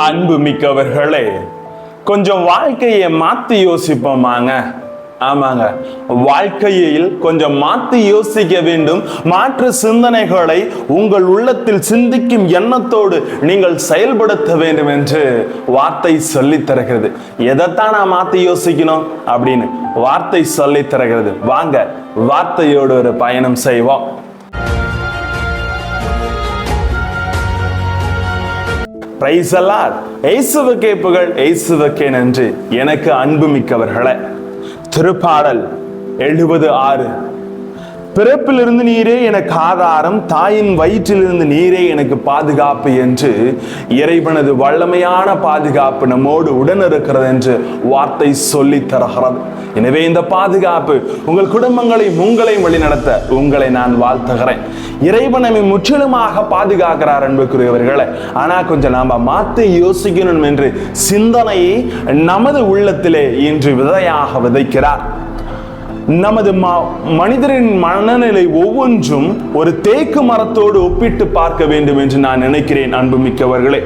அன்பு மிக்கவர்களே, கொஞ்சம் வாழ்க்கையை மாத்தி யோசிப்போமாங்க. ஆமாங்க, வாழ்க்கையில் கொஞ்சம் மாத்தி யோசிக்க வேண்டும். மாற்று சிந்தனைகளை உங்கள் உள்ளத்தில் சிந்திக்கும் எண்ணத்தோடு நீங்கள் செயல்படுத்த வேண்டும் என்று வார்த்தை சொல்லி தருகிறது. எதைத்தான் நான் மாத்தி யோசிக்கணும் அப்படின்னு வார்த்தை சொல்லி தருகிறது. வாங்க, வார்த்தையோடு ஒரு பயணம் செய்வோம். Praise the Lord. இயேசுவுக்கே புகழ், இயேசுவுக்கே நன்றி. எனக்கு அன்பு மிக்கவர்களே, திருப்பாடல் 76. பிறப்பிலிருந்து நீரே எனக்கு ஆதாரம், தாயின் வயிற்றிலிருந்து நீரே எனக்கு பாதுகாப்பு என்று இறைவனது வல்லமையான பாதுகாப்பு நம்மோடு உடன் இருக்கிறது என்று வார்த்தை சொல்லி தருகிறது. எனவே இந்த பாதுகாப்பு உங்கள் குடும்பங்களையும் உங்களையும் வழிநடத்த உங்களை நான் வாழ்த்துகிறேன். இறைவன் நம்மை முற்றிலுமாக பாதுகாக்கிறார் அன்புக்குரியவர்களே. ஆனா கொஞ்சம் நாம மாற்றி யோசிக்கணும் என்று சிந்தனையை நமது உள்ளத்திலே இன்று விதையாக விதைக்கிறார். நமது மனிதரின் மனநிலை ஒவ்வொன்றும் ஒரு தேக்கு மரத்தோடு ஒப்பிட்டு பார்க்க வேண்டும் என்று நான் நினைக்கிறேன் அன்புமிக்கவர்களே.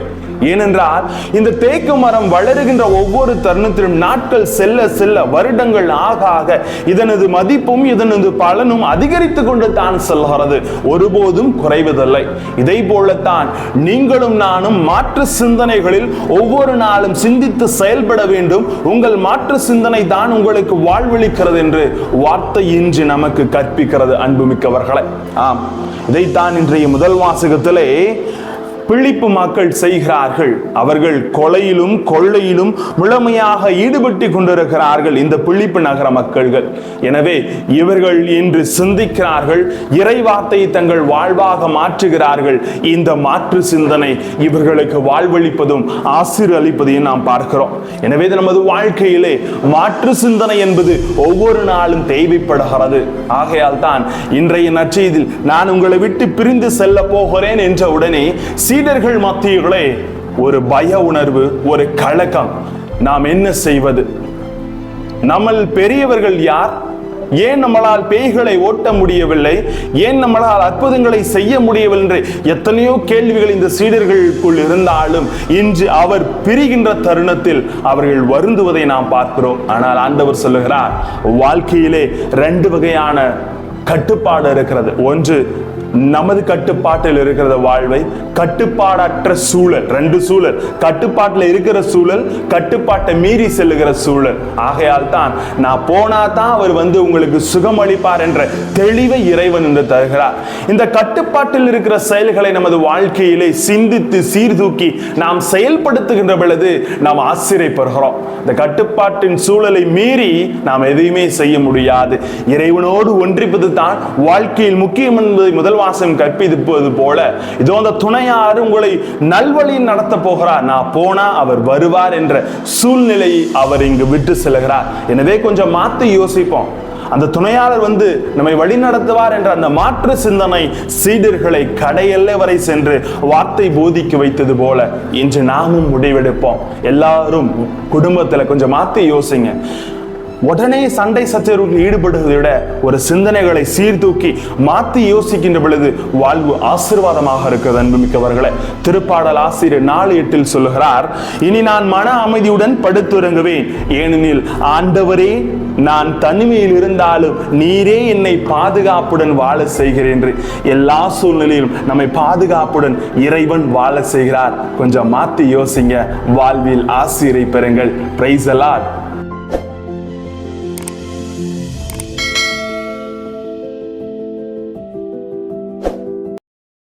ஏனென்றால் இந்த தேக்கு மரம் வளருகின்ற ஒவ்வொரு தருணத்திலும் நாட்கள் செல்ல செல்ல, வருடங்கள் ஆக ஆக இதனது மதிப்பும் இதனது பலனும் அதிகரித்து கொண்டு தான் செல்கிறது, ஒருபோதும் குறைவதில்லை. இதை போலத்தான் நீங்களும் நானும் மாற்று சிந்தனைகளில் ஒவ்வொரு நாளும் சிந்தித்து செயல்பட வேண்டும். உங்கள் மாற்று சிந்தனை தான் உங்களுக்கு வாழ்வளிக்கிறது என்று வார்த்தை இன்று நமக்கு கற்பிக்கிறது அன்புமிக்கவர்களே. ஆம், இதைத்தான் இன்றைய முதல் வாசகத்திலே பிலிப்பு மக்கள் செய்கிறார்கள். அவர்கள் கொலையிலும் கொள்ளையிலும் முழுமையாக ஈடுபட்டு கொண்டிருக்கிறார்கள் இந்த பிலிப்பு நகர மக்கள்கள். எனவே இவர்கள் இன்று சிந்திக்கிறார்கள், இறை வார்த்தையை தங்கள் வாழ்வாக மாற்றுகிறார்கள். இந்த மாற்று சிந்தனை இவர்களுக்கு வாழ்வளிப்பதும் ஆசீர்வதிப்பதையும் நாம் பார்க்கிறோம். எனவே நமது வாழ்க்கையிலே மாற்று சிந்தனை என்பது ஒவ்வொரு நாளும் தேவைப்படுகிறது. ஆகையால் தான் இன்றைய நற்செய்தியில் நான் உங்களை விட்டு பிரிந்து செல்ல போகிறேன் என்ற உடனே சீடர்கள் மத்தியிலே ஒரு பய உணர்வு, ஒரு கலக்கம். நாம் என்ன செய்வது? நம்ம பெரியவர்கள் யார்? ஏன் நம்மளால் பேய்களை ஓட்ட முடியவில்லை? ஏன் நம்மளால் அற்புதங்களை செய்ய முடியவில்லை என்று எத்தனையோ கேள்விகள் இந்த சீடர்களுக்குள் இருந்தாலும் இன்று அவர் பிரிகின்ற தருணத்தில் அவர்கள் வருந்துவதை நாம் பார்க்கிறோம். ஆனால் ஆண்டவர் சொல்லுகிறார், வாழ்க்கையிலே 2 வகையான கட்டுப்பாடு இருக்கிறது. ஒன்று நமது கட்டுப்பாட்டில் இருக்கிற வாழ்வை, கட்டுப்பாடற்ற சூழல். 2 சூழல், கட்டுப்பாட்டில் இருக்கிற சூழல், கட்டுப்பாட்டை மீறி செல்லுகிற சூழல். ஆகையால் தான் நான் போனா தான் அவர் உங்களுக்கு சுகம் அளிப்பார் என்ற தெளிவை இறைவன் என்று தருகிறார். இந்த கட்டுப்பாட்டில் இருக்கிற செயல்களை நமது வாழ்க்கையிலே சிந்தித்து சீர்தூக்கி நாம் செயல்படுத்துகின்ற பொழுது நாம் ஆச்சரியப்படுகிறோம். இந்த கட்டுப்பாட்டின் சூழலை மீறி நாம் எதையுமே செய்ய முடியாது. இறைவனோடு ஒன்றிப்பது தான் வாழ்க்கையில் முக்கியம் என்பதை முதல் வாசம் கற்பிப்பது போல, இதோ அந்த துணையார் உங்களை நல்வழியில் நடத்த போகிறார், நான் போனா அவர் வருவார் என்ற சூழ்நிலையை அவர் இங்கு விட்டு செல்கிறார். எனவே கொஞ்சம் மாற்றி யோசிப்போம். அந்த துணையாளர் நம்மை வழி நடத்துவார் என்ற அந்த மாற்று சிந்தனை சீடர்களை கடையெல்லை வரை சென்று வார்த்தை போதிக்க வைத்தது போல இன்று நாமும் முடிவெடுப்போம். எல்லாரும் குடும்பத்தில் கொஞ்சம் மாற்றி யோசிங்க. உடனே சண்டை சச்சரவுகளில் ஈடுபடுவதை விட ஒரு சிந்தனைகளை சீர்தூக்கி மாற்றி யோசிக்கின்ற பொழுது வாழ்வு ஆசீர்வாதமாக இருக்கிறது அன்புமிக்கவர்களே. திருப்பாடல் ஆசிரியர் 4:8 சொல்லுகிறார், இனி நான் மன அமைதியுடன் படுத்துறங்குவேன், ஏனெனில் ஆண்டவரே நான் தனிமையில் இருந்தாலும் நீரே என்னை பாதுகாப்புடன் வாழ செய்கிறேன் என்று. எல்லா சூழ்நிலையிலும் நம்மை பாதுகாப்புடன் இறைவன் வாழ செய்கிறார். கொஞ்சம் மாற்றி யோசிங்க, வாழ்வில் ஆசீரை பெறுங்கள். Praise the Lord.